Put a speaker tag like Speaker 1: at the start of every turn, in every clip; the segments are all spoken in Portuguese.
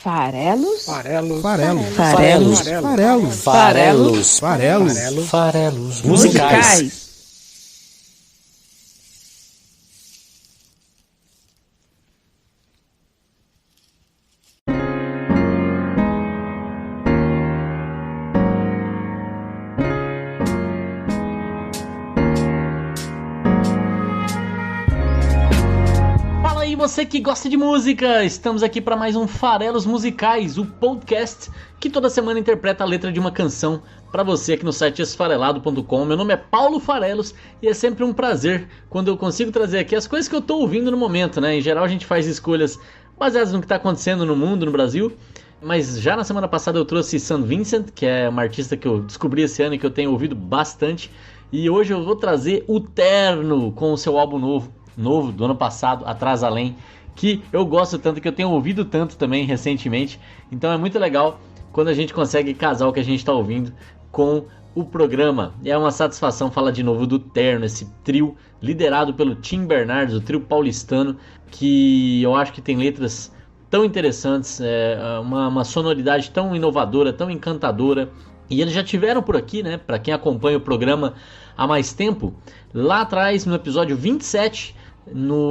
Speaker 1: Farelos?
Speaker 2: Farelos musicais.
Speaker 3: Você que gosta de música, estamos aqui para mais um Farelos Musicais, o podcast que toda semana interpreta a letra de uma canção para você aqui no site esfarelado.com. Meu nome é Paulo Farelos e é sempre um prazer quando eu consigo trazer aqui as coisas que eu tô ouvindo no momento, né? Em geral a gente faz escolhas baseadas no que tá acontecendo no mundo, no Brasil, mas já na semana passada eu trouxe St. Vincent, que é uma artista que eu descobri esse ano e que eu tenho ouvido bastante, e hoje eu vou trazer o Terno com o seu álbum novo do ano passado, Atrás Além, que eu gosto tanto, que eu tenho ouvido tanto também recentemente. Então é muito legal quando a gente consegue casar o que a gente está ouvindo com o programa. É uma satisfação falar de novo do Terno, esse trio liderado pelo Tim Bernardes, o trio paulistano, que eu acho que tem letras tão interessantes, uma sonoridade tão inovadora, tão encantadora. E eles já tiveram por aqui, né? Para quem acompanha o programa há mais tempo, lá atrás no episódio 27,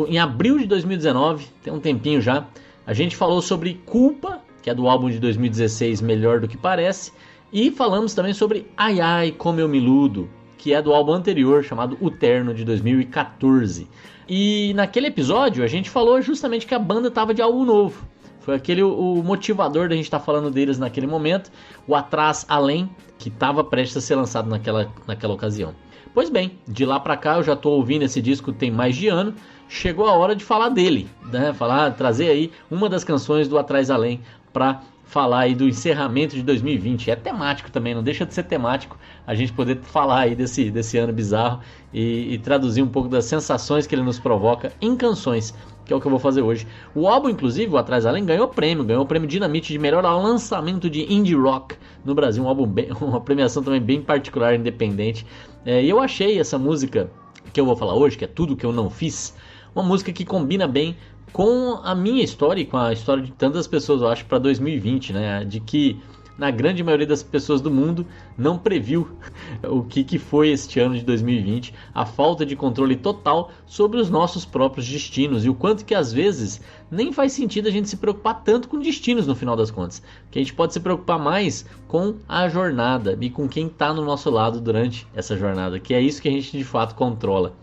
Speaker 3: em abril de 2019, tem um tempinho já, a gente falou sobre Culpa, que é do álbum de 2016, Melhor do que Parece, e falamos também sobre Ai Ai Como Eu Me Iludo, que é do álbum anterior, chamado O Terno, de 2014. E naquele episódio a gente falou justamente que a banda estava de álbum novo. Foi o motivador da gente estar falando deles naquele momento, o Atrás Além, que estava prestes a ser lançado naquela ocasião. Pois bem, de lá pra cá eu já estou ouvindo esse disco tem mais de ano, chegou a hora de falar dele, né? Trazer aí uma das canções do Atrás Além para falar aí do encerramento de 2020. É temático também, não deixa de ser temático a gente poder falar aí desse ano bizarro e traduzir um pouco das sensações que ele nos provoca em canções, que é o que eu vou fazer hoje. O álbum, inclusive, o Atrás Além, ganhou o prêmio Dinamite de melhor lançamento de indie rock no Brasil, uma premiação também bem particular, independente. E eu achei essa música que eu vou falar hoje, que é Tudo Que Eu Não Fiz, uma música que combina bem com a minha história e com a história de tantas pessoas, eu acho, para 2020, né? De que na grande maioria das pessoas do mundo não previu o que foi este ano de 2020, a falta de controle total sobre os nossos próprios destinos e o quanto que às vezes nem faz sentido a gente se preocupar tanto com destinos no final das contas, que a gente pode se preocupar mais com a jornada e com quem está no nosso lado durante essa jornada, que é isso que a gente de fato controla.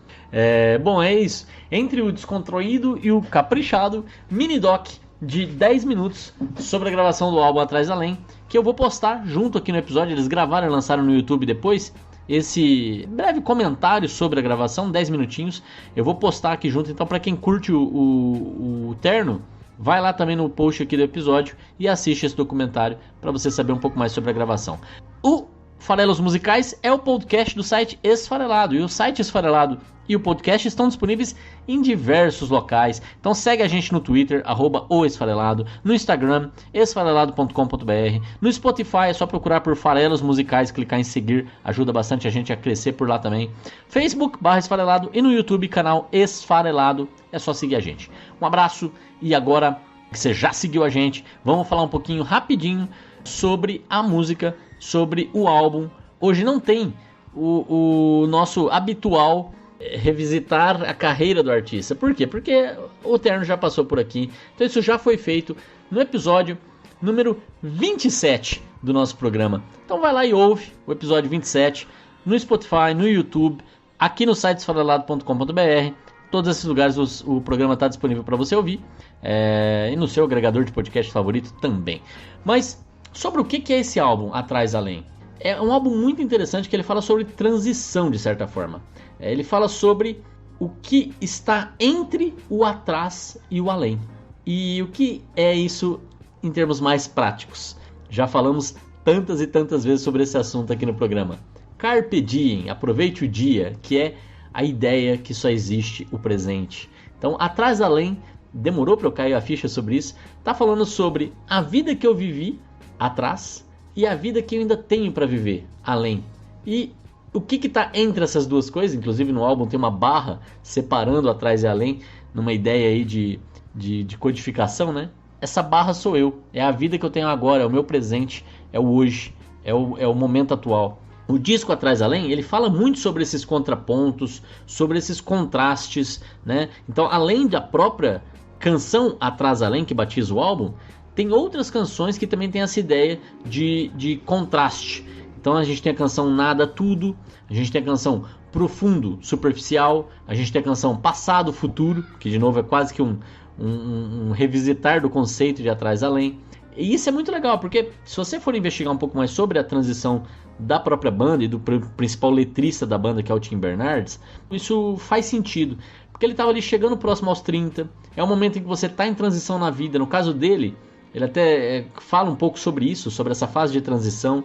Speaker 3: Bom, é isso. Entre o descontraído e o caprichado, mini doc de 10 minutos sobre a gravação do álbum Atrás Além, que eu vou postar junto aqui no episódio. Eles gravaram e lançaram no YouTube depois esse breve comentário sobre a gravação, 10 minutinhos. Eu vou postar aqui junto, então para quem curte o Terno, vai lá também no post aqui do episódio e assiste esse documentário para você saber um pouco mais sobre a gravação. O Farelos Musicais é o podcast do site Esfarelado, e o site Esfarelado e o podcast estão disponíveis em diversos locais. Então segue a gente no Twitter, @oesfarelado, no Instagram, esfarelado.com.br, no Spotify é só procurar por Farelos Musicais, clicar em seguir, ajuda bastante a gente a crescer por lá também. Facebook/Esfarelado e no YouTube, canal Esfarelado, é só seguir a gente. Um abraço, e agora que você já seguiu a gente, vamos falar um pouquinho rapidinho sobre a música, sobre o álbum. Hoje não tem o nosso habitual revisitar a carreira do artista. Por quê? Porque o Terno já passou por aqui. Então isso já foi feito no episódio número 27 do nosso programa. Então vai lá e ouve o episódio 27 no Spotify, no YouTube, aqui no site esfarelado.com.br. Todos esses lugares o programa está disponível para você ouvir. E no seu agregador de podcast favorito também. Mas sobre o que é esse álbum Atrás Além? É um álbum muito interessante, que ele fala sobre transição, de certa forma. Ele fala sobre o que está entre o atrás e o além. E o que é isso em termos mais práticos? Já falamos tantas e tantas vezes sobre esse assunto aqui no programa. Carpe diem, aproveite o dia, que é a ideia que só existe o presente. Então, Atrás Além, demorou para eu cair a ficha sobre isso, tá falando sobre a vida que eu vivi atrás e a vida que eu ainda tenho para viver além. E o que está entre essas duas coisas? Inclusive no álbum tem uma barra separando Atrás e Além, numa ideia aí de codificação, né? essa barra sou eu, é a vida que eu tenho agora, é o meu presente, é o hoje, é o momento atual. O disco Atrás Além, ele fala muito sobre esses contrapontos, sobre esses contrastes, né? Então, além da própria canção Atrás Além, que batiza o álbum, tem outras canções que também têm essa ideia de contraste. Então a gente tem a canção Nada Tudo, a gente tem a canção Profundo, Superficial, a gente tem a canção Passado, Futuro, que de novo é quase que um revisitar do conceito de Atrás Além. E isso é muito legal, porque se você for investigar um pouco mais sobre a transição da própria banda e do principal letrista da banda, que é o Tim Bernardes, isso faz sentido, porque ele estava ali chegando próximo aos 30, é um momento em que você está em transição na vida. No caso dele, ele até fala um pouco sobre isso, sobre essa fase de transição,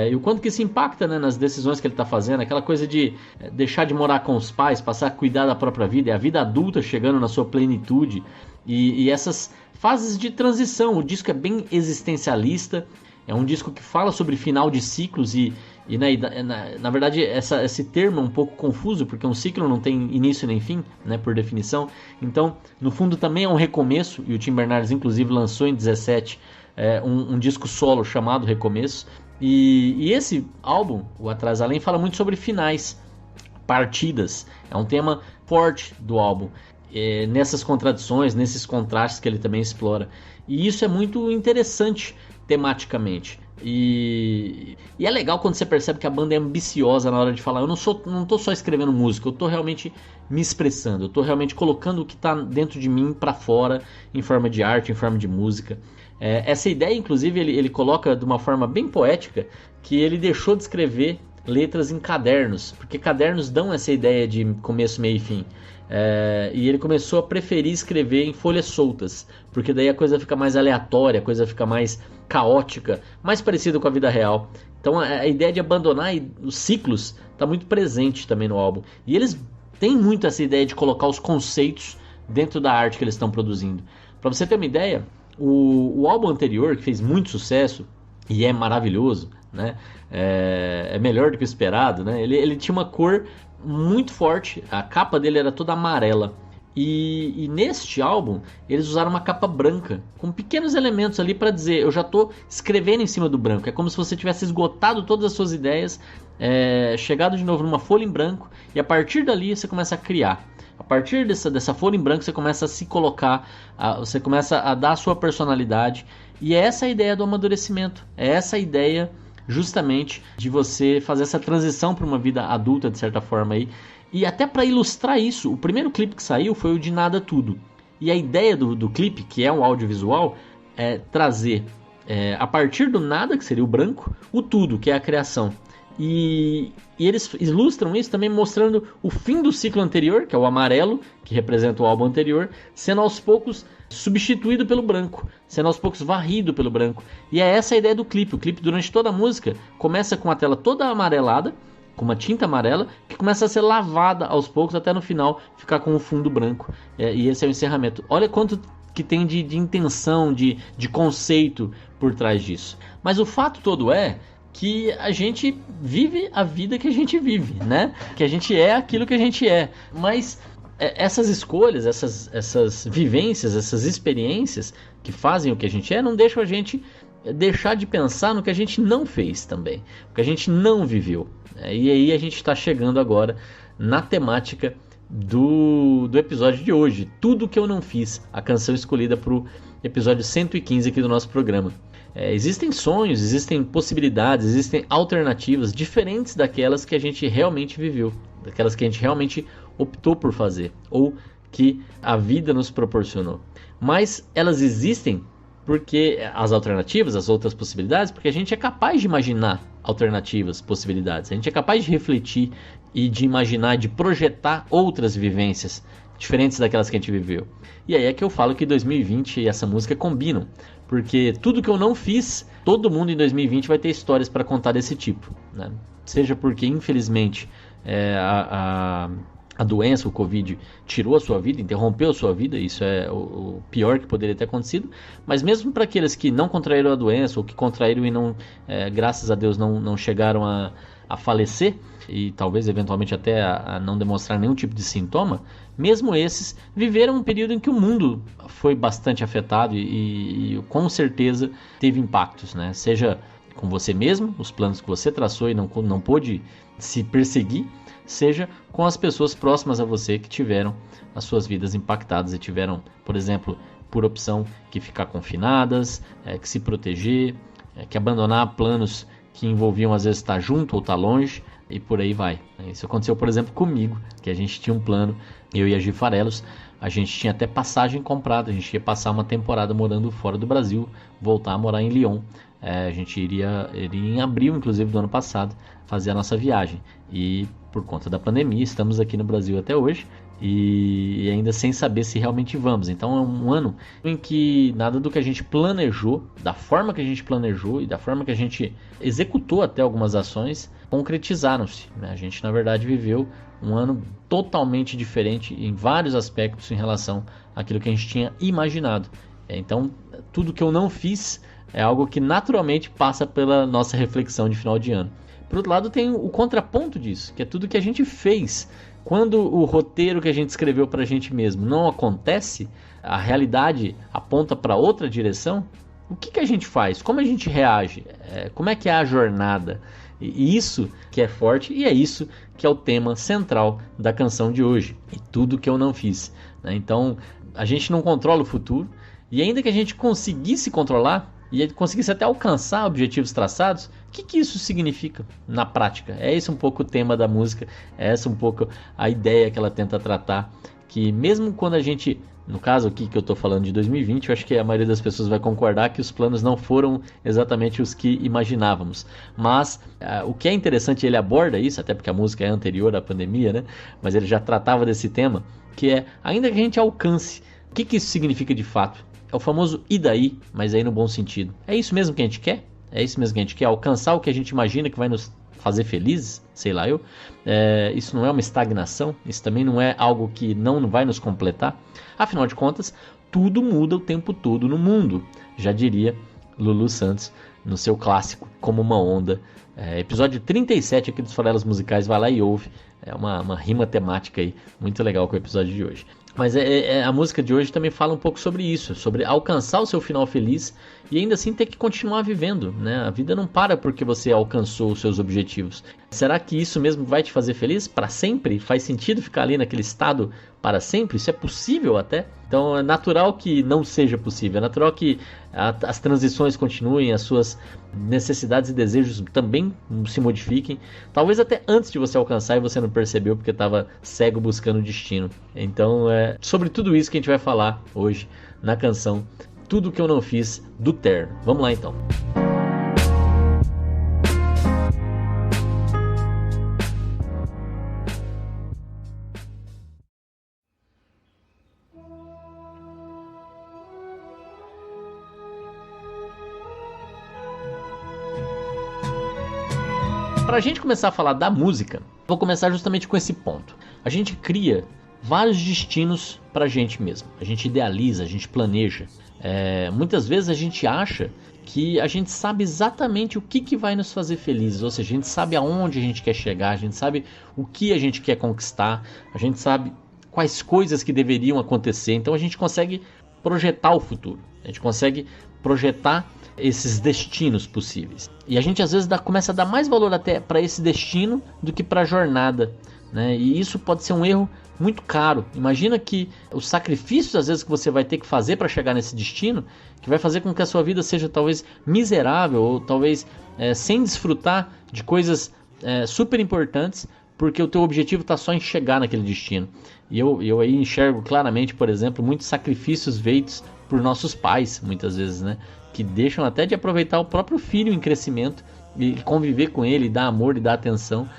Speaker 3: e o quanto que isso impacta, né, nas decisões que ele está fazendo, aquela coisa de deixar de morar com os pais, passar a cuidar da própria vida, é a vida adulta chegando na sua plenitude, e essas fases de transição. O disco é bem existencialista, é um disco que fala sobre final de ciclos e na verdade esse termo é um pouco confuso, porque um ciclo não tem início nem fim, né, por definição. Então, no fundo também é um recomeço, e o Tim Bernardes inclusive lançou em 17 um disco solo chamado Recomeço. E esse álbum, o Atrás Além, fala muito sobre finais, partidas. É um tema forte do álbum, nessas contradições, nesses contrastes que ele também explora. E isso é muito interessante tematicamente. E é legal quando você percebe que a banda é ambiciosa na hora de falar. Eu não tô só escrevendo música, eu tô realmente me expressando, eu tô realmente colocando o que tá dentro de mim para fora, em forma de arte, em forma de música. Essa ideia, inclusive, ele coloca de uma forma bem poética, que ele deixou de escrever letras em cadernos, porque cadernos dão essa ideia de começo, meio e fim. E ele começou a preferir escrever em folhas soltas, porque daí a coisa fica mais aleatória, a coisa fica mais caótica, mais parecida com a vida real. Então a ideia de abandonar os ciclos está muito presente também no álbum. E eles têm muito essa ideia de colocar os conceitos dentro da arte que eles estão produzindo. Para você ter uma ideia, o álbum anterior, que fez muito sucesso e é maravilhoso, né? É melhor do que o esperado, né? Ele tinha uma cor muito forte, a capa dele era toda amarela. E neste álbum eles usaram uma capa branca com pequenos elementos ali para dizer: eu já estou escrevendo em cima do branco. É como se você tivesse esgotado todas as suas ideias, chegado de novo numa folha em branco, e a partir dali você começa a criar. A partir dessa folha em branco você começa a se colocar, você começa a dar a sua personalidade. E é essa a ideia do amadurecimento, é essa a ideia justamente de você fazer essa transição para uma vida adulta, de certa forma aí. E até para ilustrar isso, o primeiro clipe que saiu foi o de Nada Tudo. E a ideia do clipe, que é um audiovisual, é trazer a partir do nada, que seria o branco, o tudo, que é a criação. E eles ilustram isso também mostrando o fim do ciclo anterior, que é o amarelo, que representa o álbum anterior, sendo aos poucos substituído pelo branco, sendo aos poucos varrido pelo branco. E é essa a ideia do clipe. O clipe, durante toda a música, começa com a tela toda amarelada, com uma tinta amarela, que começa a ser lavada aos poucos, até no final ficar com o fundo branco. E esse é o encerramento. Olha quanto que tem de intenção, de conceito por trás disso. Mas o fato todo é que a gente vive a vida que a gente vive, né? Que a gente é aquilo que a gente é. Mas essas escolhas, essas vivências, essas experiências que fazem o que a gente é, não deixam a gente deixar de pensar no que a gente não fez também, o que a gente não viveu. E aí a gente está chegando agora na temática do episódio de hoje, Tudo Que Eu Não Fiz, a canção escolhida para o episódio 115 aqui do nosso programa. Existem sonhos, existem possibilidades, existem alternativas diferentes daquelas que a gente realmente viveu, daquelas que a gente realmente optou por fazer, ou que a vida nos proporcionou. Mas elas existem porque as alternativas, as outras possibilidades, porque a gente é capaz de imaginar alternativas, possibilidades. A gente é capaz de refletir e de imaginar, de projetar outras vivências diferentes daquelas que a gente viveu. E aí é que eu falo que 2020 e essa música combinam, porque tudo que eu não fiz, todo mundo em 2020 vai ter histórias para contar desse tipo, né? Seja porque, infelizmente, a doença, o Covid, tirou a sua vida, interrompeu a sua vida, isso é o pior que poderia ter acontecido, mas mesmo para aqueles que não contraíram a doença, ou que contraíram e não, graças a Deus, não chegaram a falecer e talvez eventualmente até a não demonstrar nenhum tipo de sintoma, mesmo esses viveram um período em que o mundo foi bastante afetado e com certeza teve impactos, né? Seja com você mesmo, os planos que você traçou e não pôde se perseguir, seja com as pessoas próximas a você que tiveram as suas vidas impactadas e tiveram, por exemplo, por opção que ficar confinadas, que se proteger, que abandonar planos que envolviam às vezes estar junto ou estar longe e por aí vai. Isso aconteceu, por exemplo, comigo, que a gente tinha um plano, eu e a Gi Farelos, a gente tinha até passagem comprada, a gente ia passar uma temporada morando fora do Brasil, voltar a morar em Lyon. A gente iria em abril, inclusive, do ano passado, fazer a nossa viagem. E por conta da pandemia, estamos aqui no Brasil até hoje e ainda sem saber se realmente vamos. Então é um ano em que nada do que a gente planejou, da forma que a gente planejou e da forma que a gente executou até algumas ações, concretizaram-se, né? A gente, na verdade, viveu um ano totalmente diferente em vários aspectos em relação àquilo que a gente tinha imaginado. Então, tudo que eu não fiz é algo que naturalmente passa pela nossa reflexão de final de ano. Por outro lado, tem o contraponto disso, que é tudo que a gente fez. Quando o roteiro que a gente escreveu para a gente mesmo não acontece, a realidade aponta para outra direção, o que a gente faz? Como a gente reage? Como é que é a jornada? E isso que é forte e é isso que é o tema central da canção de hoje. E tudo que eu não fiz, né? Então, a gente não controla o futuro e ainda que a gente conseguisse controlar, e conseguisse até alcançar objetivos traçados, o que isso significa na prática? É esse um pouco o tema da música, é essa um pouco a ideia que ela tenta tratar, que mesmo quando a gente, no caso aqui que eu estou falando de 2020, eu acho que a maioria das pessoas vai concordar que os planos não foram exatamente os que imaginávamos, mas o que é interessante, ele aborda isso, até porque a música é anterior à pandemia, né? Mas ele já tratava desse tema, que é, ainda que a gente alcance, o que isso significa de fato? É o famoso e daí, mas aí no bom sentido. É isso mesmo que a gente quer? É isso mesmo que a gente quer? Alcançar o que a gente imagina que vai nos fazer felizes? Sei lá eu. Isso não é uma estagnação? Isso também não é algo que não vai nos completar? Afinal de contas, tudo muda o tempo todo no mundo. Já diria Lulu Santos no seu clássico Como uma Onda. Episódio 37 aqui dos Farelos Musicais. Vai lá e ouve. É uma rima temática aí. Muito legal com o episódio de hoje. Mas a música de hoje também fala um pouco sobre isso, sobre alcançar o seu final feliz e ainda assim ter que continuar vivendo, né? A vida não para porque você alcançou os seus objetivos. Será que isso mesmo vai te fazer feliz para sempre? Faz sentido ficar ali naquele estado para sempre? Isso é possível até? Então é natural que não seja possível, é natural que as transições continuem, as suas necessidades e desejos também se modifiquem, talvez até antes de você alcançar e você não percebeu porque estava cego buscando o destino. Então é sobre tudo isso que a gente vai falar hoje na canção Tudo Que Eu Não Fiz, do Ter. Vamos lá então. Para a gente começar a falar da música, vou começar justamente com esse ponto. A gente cria vários destinos para a gente mesmo. A gente idealiza, a gente planeja. Muitas vezes a gente acha que a gente sabe exatamente o que vai nos fazer felizes. Ou seja, a gente sabe aonde a gente quer chegar, a gente sabe o que a gente quer conquistar, a gente sabe quais coisas que deveriam acontecer. Então a gente consegue projetar o futuro. A gente consegue projetar esses destinos possíveis. E a gente às vezes começa a dar mais valor até para esse destino do que para a jornada, né? E isso pode ser um erro muito caro. Imagina que os sacrifícios às vezes que você vai ter que fazer para chegar nesse destino, que vai fazer com que a sua vida seja talvez miserável ou talvez sem desfrutar de coisas super importantes, porque o teu objetivo está só em chegar naquele destino. E eu aí enxergo claramente, por exemplo, muitos sacrifícios feitos por nossos pais, muitas vezes, né? Que deixam até de aproveitar o próprio filho em crescimento e conviver com ele, dar amor e dar atenção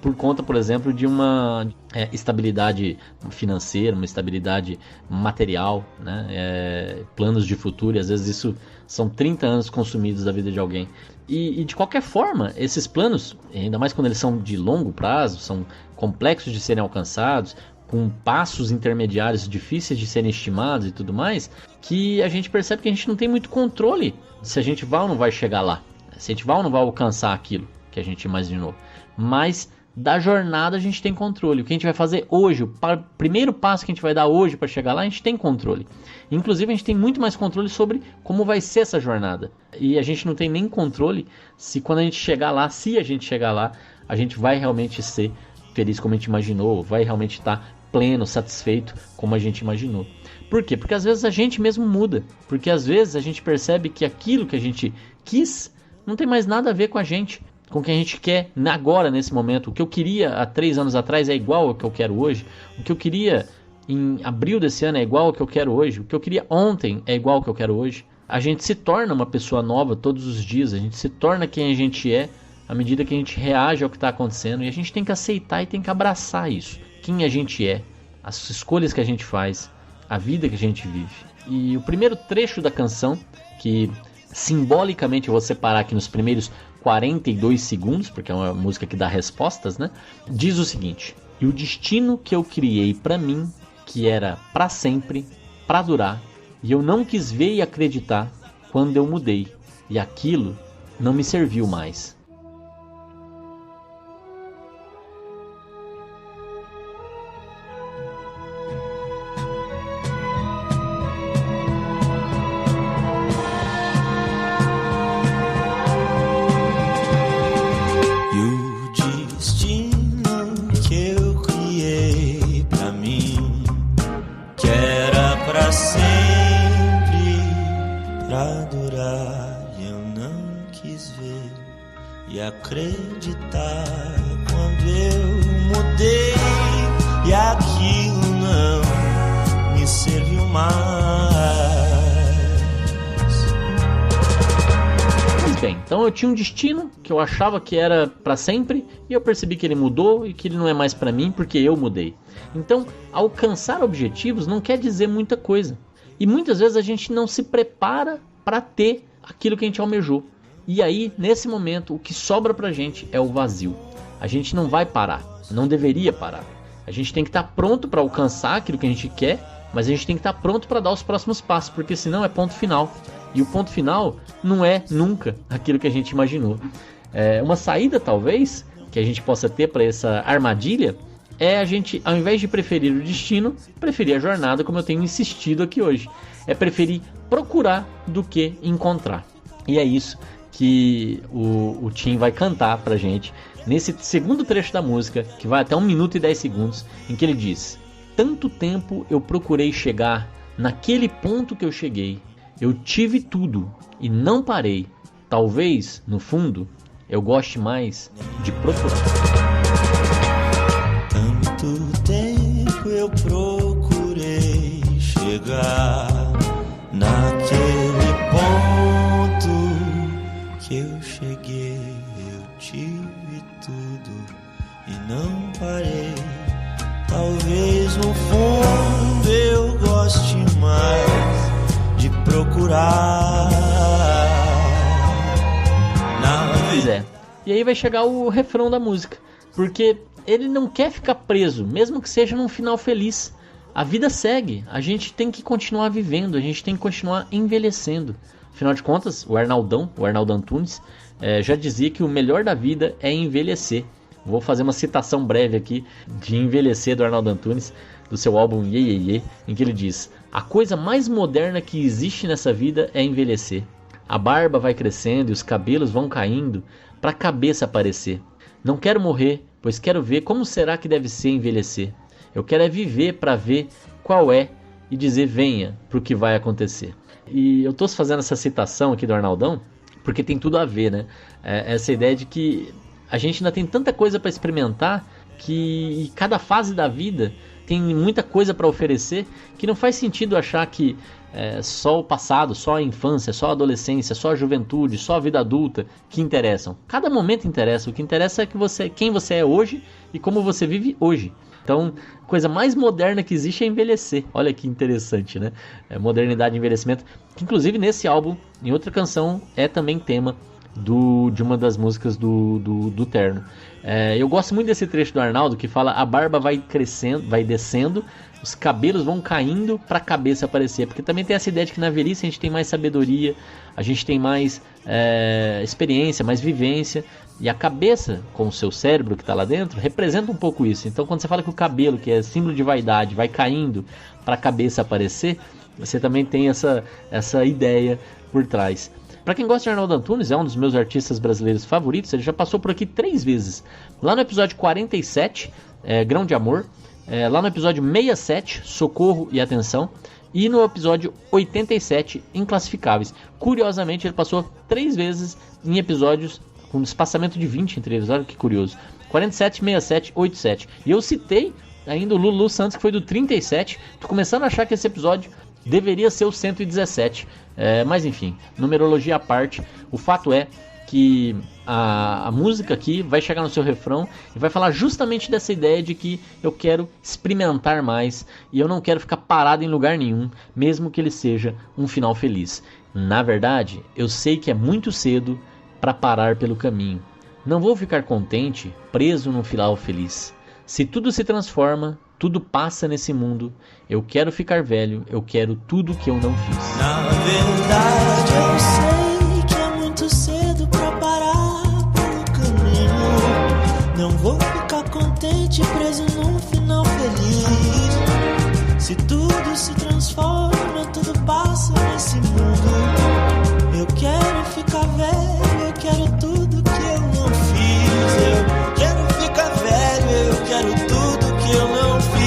Speaker 3: por conta, por exemplo, de uma estabilidade financeira, uma estabilidade material, né? Planos de futuro, e às vezes isso são 30 anos consumidos da vida de alguém. E de qualquer forma, esses planos, ainda mais quando eles são de longo prazo, são complexos de serem alcançados, com passos intermediários difíceis de serem estimados e tudo mais, que a gente percebe que a gente não tem muito controle se a gente vai ou não vai chegar lá, se a gente vai ou não vai alcançar aquilo que que a gente imaginou. Mas da jornada a gente tem controle. O que a gente vai fazer hoje, o primeiro passo que a gente vai dar hoje para chegar lá, a gente tem controle. Inclusive a gente tem muito mais controle sobre como vai ser essa jornada. E a gente não tem nem controle se quando a gente chegar lá, se a gente chegar lá, a gente vai realmente ser feliz como a gente imaginou, vai realmente estar pleno, satisfeito como a gente imaginou. Por quê? Porque às vezes a gente mesmo muda. Porque às vezes a gente percebe que aquilo que a gente quis não tem mais nada a ver com a gente, com o que a gente quer agora, nesse momento. O que eu queria há 3 anos atrás é igual ao que eu quero hoje. O que eu queria em abril desse ano é igual ao que eu quero hoje. O que eu queria ontem é igual ao que eu quero hoje. A gente se torna uma pessoa nova todos os dias. A gente se torna quem a gente é à medida que a gente reage ao que está acontecendo. E a gente tem que aceitar e tem que abraçar isso. Quem a gente é, as escolhas que a gente faz, a vida que a gente vive. E o primeiro trecho da canção, que simbolicamente eu vou separar aqui nos primeiros 42 segundos, porque é uma música que dá respostas, né? Diz o seguinte: e o destino que eu criei pra mim, que era pra sempre, pra durar, e eu não quis ver e acreditar quando eu mudei, e aquilo não me serviu mais.
Speaker 1: E acreditar quando eu mudei e aquilo não me serviu mais.
Speaker 3: Muito bem, então eu tinha um destino que eu achava que era para sempre e eu percebi que ele mudou e que ele não é mais para mim porque eu mudei. Então, alcançar objetivos não quer dizer muita coisa. E muitas vezes a gente não se prepara para ter aquilo que a gente almejou. E aí, nesse momento, o que sobra pra gente é o vazio. A gente não vai parar, não deveria parar. A gente tem que estar pronto para alcançar aquilo que a gente quer, mas a gente tem que estar pronto para dar os próximos passos, porque senão é ponto final. E o ponto final não é nunca aquilo que a gente imaginou. Uma saída, talvez, que a gente possa ter para essa armadilha é a gente, ao invés de preferir o destino, preferir a jornada, como eu tenho insistido aqui hoje. É preferir procurar do que encontrar. E é isso que o Tim vai cantar pra gente nesse segundo trecho da música, que vai até 1 minuto e 10 segundos, em que ele diz: tanto tempo eu procurei chegar naquele ponto que eu cheguei, eu tive tudo e não parei, talvez, no fundo, eu goste mais de procurar.
Speaker 1: Tanto tempo eu procurei chegar naquele ponto que eu cheguei, eu tive tudo e não parei. Talvez no fundo eu goste mais de procurar.
Speaker 3: Pois é. E aí vai chegar o refrão da música, porque ele não quer ficar preso, mesmo que seja num final feliz. A vida segue, a gente tem que continuar vivendo, a gente tem que continuar envelhecendo. Afinal de contas, o Arnaldo Antunes, já dizia que o melhor da vida é envelhecer. Vou fazer uma citação breve aqui de Envelhecer do Arnaldo Antunes, do seu álbum Ye Ye Ye, em que ele diz: a coisa mais moderna que existe nessa vida é envelhecer. A barba vai crescendo e os cabelos vão caindo para a cabeça aparecer. Não quero morrer, pois quero ver como será que deve ser envelhecer. Eu quero é viver para ver qual é e dizer venha para o que vai acontecer. E eu estou fazendo essa citação aqui do Arnaldão porque tem tudo a ver, né? Essa ideia de que a gente ainda tem tanta coisa para experimentar, que cada fase da vida tem muita coisa para oferecer, que não faz sentido achar que só o passado, só a infância, só a adolescência, só a juventude, só a vida adulta que interessam. Cada momento interessa. O que interessa é quem você é hoje e como você vive hoje. Então, a coisa mais moderna que existe é envelhecer. Olha que interessante, né? Modernidade e envelhecimento. Que inclusive nesse álbum, em outra canção, é também tema de uma das músicas do Terno. Eu gosto muito desse trecho do Arnaldo que fala: a barba vai crescendo, vai descendo, os cabelos vão caindo para a cabeça aparecer, porque também tem essa ideia de que na velhice a gente tem mais sabedoria, a gente tem mais experiência, mais vivência, e a cabeça, com o seu cérebro que está lá dentro, representa um pouco isso. Então quando você fala que o cabelo, que é símbolo de vaidade, vai caindo para a cabeça aparecer, você também tem essa ideia por trás. Para quem gosta de Arnaldo Antunes, é um dos meus artistas brasileiros favoritos. Ele já passou por aqui 3 vezes. Lá no episódio 47, Grão de Amor. Lá no episódio 67, Socorro e Atenção. E no episódio 87, Inclassificáveis. Curiosamente, ele passou 3 vezes em episódios com um espaçamento de 20 entre eles. Olha que curioso. 47, 67, 87. E eu citei ainda o Lulu Santos, que foi do 37. Tô começando a achar que esse episódio deveria ser o 117. Mas enfim, numerologia à parte. O fato é que a música aqui vai chegar no seu refrão e vai falar justamente dessa ideia de que eu quero experimentar mais e eu não quero ficar parado em lugar nenhum, mesmo que ele seja um final feliz. Na verdade, eu sei que é muito cedo para parar pelo caminho. Não vou ficar contente, preso num final feliz. Se tudo se transforma, tudo passa nesse mundo. Eu quero ficar velho, eu quero tudo que eu não fiz.
Speaker 1: Na verdade eu sei que é muito cedo pra parar pelo caminho. Não vou ficar contente preso num final feliz. Se tudo se transforma, tudo passa nesse mundo. Eu quero ficar velho, eu quero tudo que eu não fiz. Eu quero ficar velho, eu quero tudo que eu não fiz.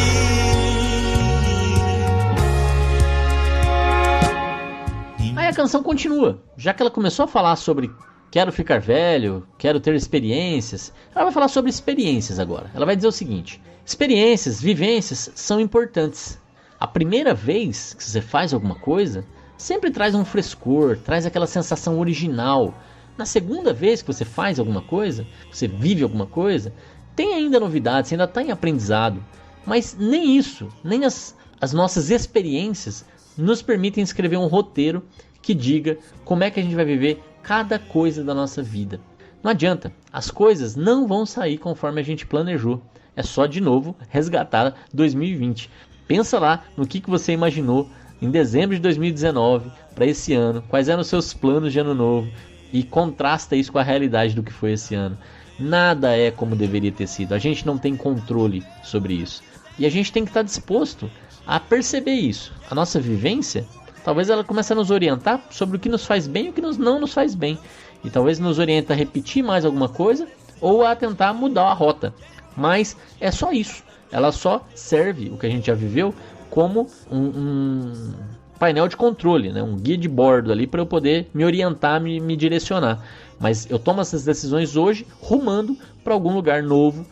Speaker 3: Aí a canção continua. Já que ela começou a falar sobre quero ficar velho, quero ter experiências, ela vai falar sobre experiências agora. Ela vai dizer o seguinte: experiências, vivências são importantes. A primeira vez que você faz alguma coisa sempre traz um frescor, traz aquela sensação original. Na segunda vez que você faz alguma coisa, você vive alguma coisa, tem ainda novidades, você ainda está em aprendizado. Mas nem isso, nem as nossas experiências nos permitem escrever um roteiro que diga como é que a gente vai viver cada coisa da nossa vida. Não adianta, as coisas não vão sair conforme a gente planejou. É só de novo resgatar 2020. Pensa lá no que você imaginou em dezembro de 2019 para esse ano, quais eram os seus planos de ano novo e contrasta isso com a realidade do que foi esse ano. Nada é como deveria ter sido, a gente não tem controle sobre isso e a gente tem que estar disposto a perceber isso. A nossa vivência, talvez ela comece a nos orientar sobre o que nos faz bem e o que não nos faz bem, e talvez nos oriente a repetir mais alguma coisa ou a tentar mudar a rota, mas é só isso. Ela só serve, o que a gente já viveu, como um painel de controle, né? Um guia de bordo ali para eu poder me orientar, me direcionar. Mas eu tomo essas decisões hoje rumando para algum lugar novo,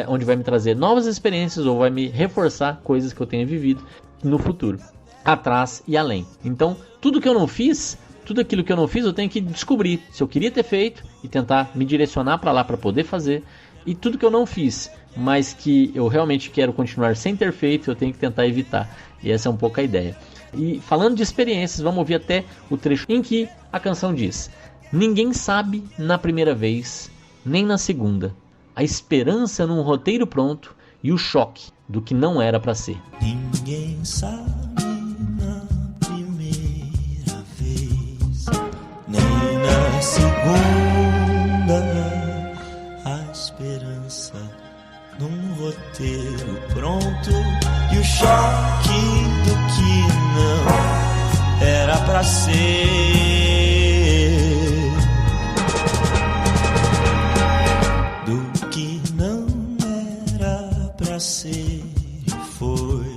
Speaker 3: onde vai me trazer novas experiências ou vai me reforçar coisas que eu tenha vivido no futuro, atrás e além. Então, tudo que eu não fiz, tudo aquilo que eu não fiz, eu tenho que descobrir se eu queria ter feito e tentar me direcionar para lá para poder fazer. E tudo que eu não fiz, mas que eu realmente quero continuar sem ter feito, eu tenho que tentar evitar. E essa é um pouco a ideia. E falando de experiências, vamos ouvir até o trecho em que a canção diz: ninguém sabe na primeira vez, nem na segunda. A esperança num roteiro pronto e o choque do que não era para ser.
Speaker 1: Ninguém sabe na primeira vez, nem na segunda. A esperança num roteiro pronto e o choque do que não era pra ser. Do que não era pra ser e foi.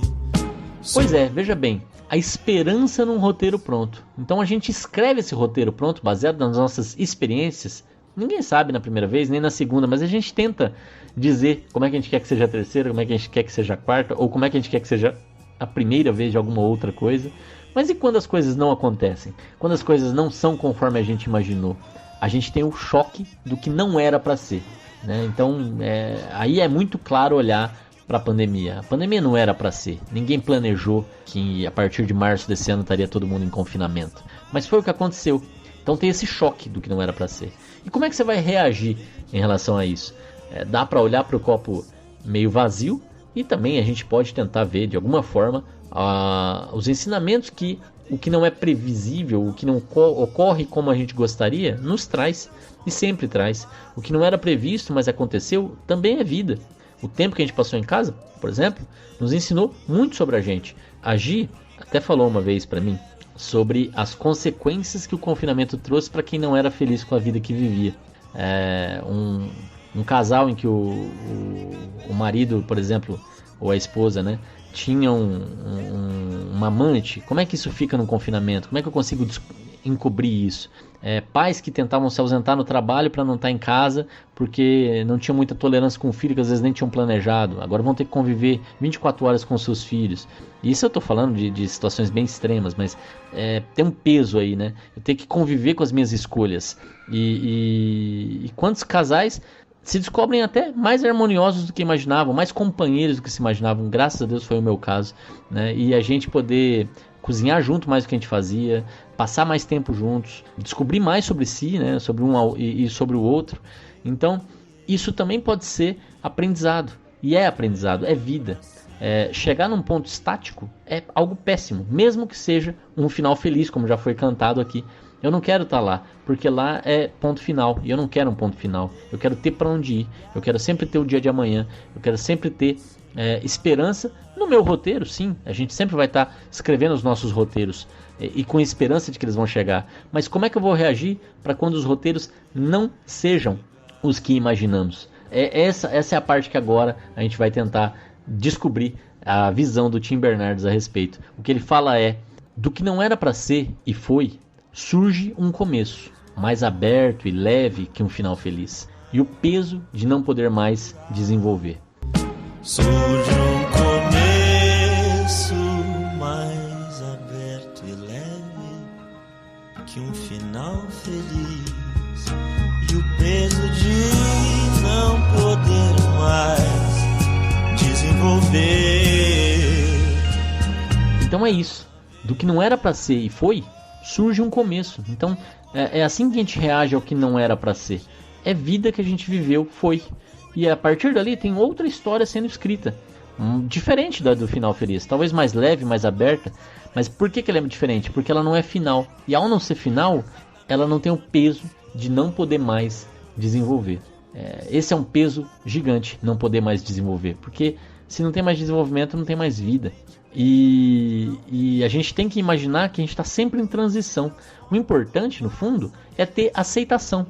Speaker 3: Pois é, veja bem, a esperança num roteiro pronto. Então a gente escreve esse roteiro pronto baseado nas nossas experiências. Ninguém sabe na primeira vez, nem na segunda, mas a gente tenta dizer como é que a gente quer que seja a terceira, como é que a gente quer que seja a quarta, ou como é que a gente quer que seja a primeira vez de alguma outra coisa. Mas e quando as coisas não acontecem? Quando as coisas não são conforme a gente imaginou? A gente tem o choque do que não era para ser, né? Então, aí é muito claro olhar para a pandemia. A pandemia não era para ser. Ninguém planejou que a partir de março desse ano estaria todo mundo em confinamento. Mas foi o que aconteceu. Então tem esse choque do que não era para ser. E como é que você vai reagir em relação a isso? Dá para olhar para o copo meio vazio e também a gente pode tentar ver de alguma forma os ensinamentos que o que não é previsível, o que não ocorre como a gente gostaria, nos traz e sempre traz. O que não era previsto, mas aconteceu, também é vida. O tempo que a gente passou em casa, por exemplo, nos ensinou muito sobre a gente. A Gi até falou uma vez para mim sobre as consequências que o confinamento trouxe para quem não era feliz com a vida que vivia. Um casal em que o marido, por exemplo, ou a esposa, né, tinha uma amante. Como é que isso fica no confinamento? Como é que eu consigo encobrir isso? Pais que tentavam se ausentar no trabalho para não estar em casa porque não tinham muita tolerância com o filho, que às vezes nem tinham planejado. Agora vão ter que conviver 24 horas com seus filhos. Isso eu estou falando de situações bem extremas, mas tem um peso aí, né? Eu tenho que conviver com as minhas escolhas. E quantos casais se descobrem até mais harmoniosos do que imaginavam, mais companheiros do que se imaginavam. Graças a Deus foi o meu caso, né? E a gente poder cozinhar junto mais do que a gente fazia, passar mais tempo juntos, descobrir mais sobre si, né? Sobre um e sobre o outro. Então, isso também pode ser aprendizado. E é aprendizado, é vida. Chegar num ponto estático é algo péssimo, mesmo que seja um final feliz, como já foi cantado aqui. Eu não quero estar lá, porque lá é ponto final, e eu não quero um ponto final. Eu quero ter para onde ir, eu quero sempre ter o dia de amanhã, eu quero sempre ter esperança no meu roteiro. Sim, a gente sempre vai estar escrevendo os nossos roteiros e com esperança de que eles vão chegar. Mas como é que eu vou reagir para quando os roteiros não sejam os que imaginamos? Essa é a parte que agora a gente vai tentar descobrir a visão do Tim Bernardes a respeito. O que ele fala do que não era para ser e foi, surge um começo, mais aberto e leve que um final feliz, e o peso de não poder mais desenvolver.
Speaker 1: Surge um começo mais aberto e leve que um final feliz, e o peso de não poder mais desenvolver.
Speaker 3: Então é isso, do que não era para ser e foi, surge um começo. Então é assim que a gente reage ao que não era para ser. É vida que a gente viveu, foi. E a partir dali tem outra história sendo escrita, diferente do final feliz, talvez mais leve, mais aberta. Mas por que ela é diferente? Porque ela não é final. E ao não ser final, ela não tem o peso de não poder mais desenvolver. Esse é um peso gigante, não poder mais desenvolver. Porque se não tem mais desenvolvimento, não tem mais vida. E a gente tem que imaginar que a gente está sempre em transição. O importante, no fundo, é ter aceitação.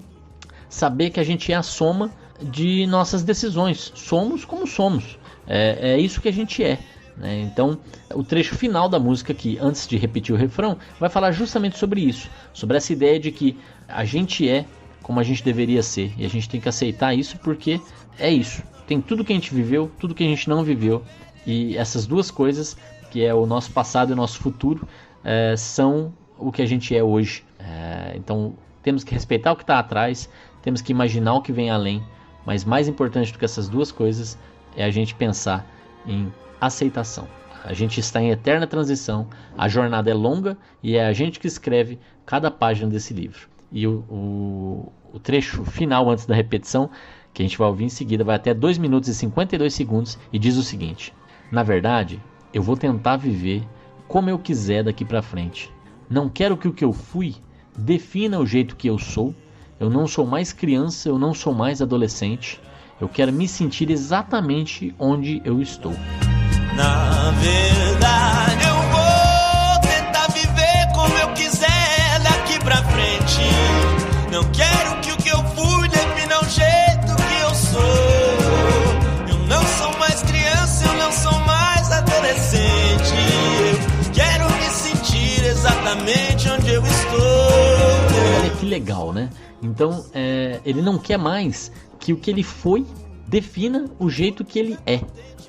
Speaker 3: Saber que a gente é a soma de nossas decisões. Somos como somos. É isso que a gente é, né? Então, o trecho final da música aqui, antes de repetir o refrão, vai falar justamente sobre isso. Sobre essa ideia de que a gente é como a gente deveria ser. E a gente tem que aceitar isso porque é isso. Tem tudo que a gente viveu, tudo que a gente não viveu. E essas duas coisas, que é o nosso passado e o nosso futuro, são o que a gente é hoje. Então temos que respeitar o que está atrás, temos que imaginar o que vem além, mas mais importante do que essas duas coisas é a gente pensar em aceitação. A gente está em eterna transição, a jornada é longa e é a gente que escreve cada página desse livro. E o trecho final antes da repetição, que a gente vai ouvir em seguida, vai até 2 minutos e 52 segundos e diz o seguinte: na verdade, eu vou tentar viver como eu quiser daqui pra frente. Não quero que o que eu fui defina o jeito que eu sou. Eu não sou mais criança, eu não sou mais adolescente. Eu quero me sentir exatamente onde eu estou.
Speaker 1: Na verdade, eu vou tentar viver como eu quiser daqui pra frente. Não quero que o que eu fui defina o jeito que eu sou. Eu não sou mais criança, eu não sou mais adolescente. Eu quero me sentir exatamente onde eu estou.
Speaker 3: Olha que legal, né? Então, ele não quer mais que o que ele foi defina o jeito que ele é.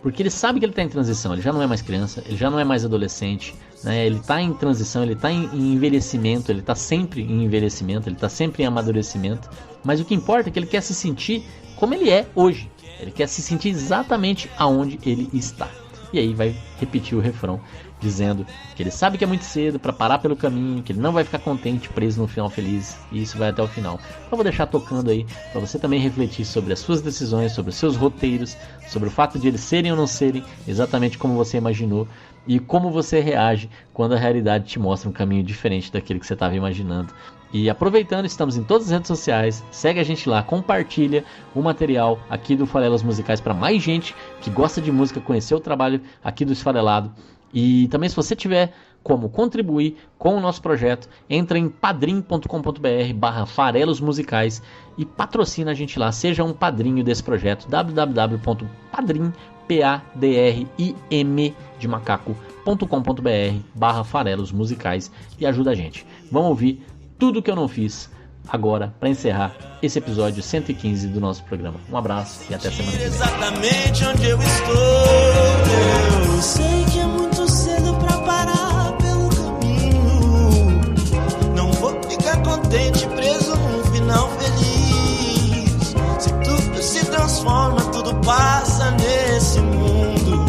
Speaker 3: Porque ele sabe que ele está em transição, ele já não é mais criança, ele já não é mais adolescente, né? Ele está em transição, ele está em envelhecimento, ele está sempre em envelhecimento, ele está sempre em amadurecimento. Mas o que importa é que ele quer se sentir como ele é hoje. Ele quer se sentir exatamente aonde ele está. E aí vai repetir o refrão, dizendo que ele sabe que é muito cedo para parar pelo caminho, que ele não vai ficar contente, preso no final feliz, e isso vai até o final. Eu vou deixar tocando aí para você também refletir sobre as suas decisões, sobre os seus roteiros, sobre o fato de eles serem ou não serem exatamente como você imaginou, e como você reage quando a realidade te mostra um caminho diferente daquele que você estava imaginando. E aproveitando, estamos em todas as redes sociais, segue a gente lá, compartilha o material aqui do Farelas Musicais para mais gente que gosta de música, conhecer o trabalho aqui do Esfarelado. E também, se você tiver como contribuir com o nosso projeto, entra em padrim.com.br/Farelos Musicais e patrocina a gente lá, seja um padrinho desse projeto, www.padrim.com.br/Farelos Musicais e ajuda a gente. Vamos ouvir Tudo Que Eu Não Fiz agora para encerrar esse episódio 115 do nosso programa. Um abraço e até semana que vem.
Speaker 1: Exatamente onde eu estou. Eu sei que é muito cedo pra parar pelo caminho. Não vou ficar contente, preso num final feliz. Se tudo se transforma, tudo passa nesse mundo.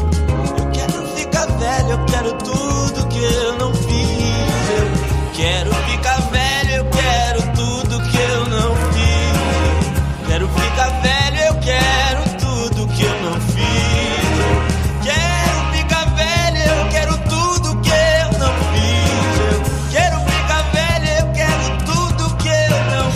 Speaker 1: Eu quero ficar velho, eu quero tudo que eu não fiz. Eu quero ficar velho, eu quero tudo que eu não fiz. Quero ficar velho, eu quero tudo que eu não fiz. Quero ficar velho, eu quero tudo que eu não fiz. Eu quero ficar velho, eu quero tudo que eu não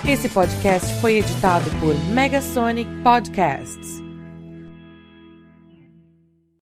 Speaker 4: Esse podcast foi editado por Megasonic Podcasts.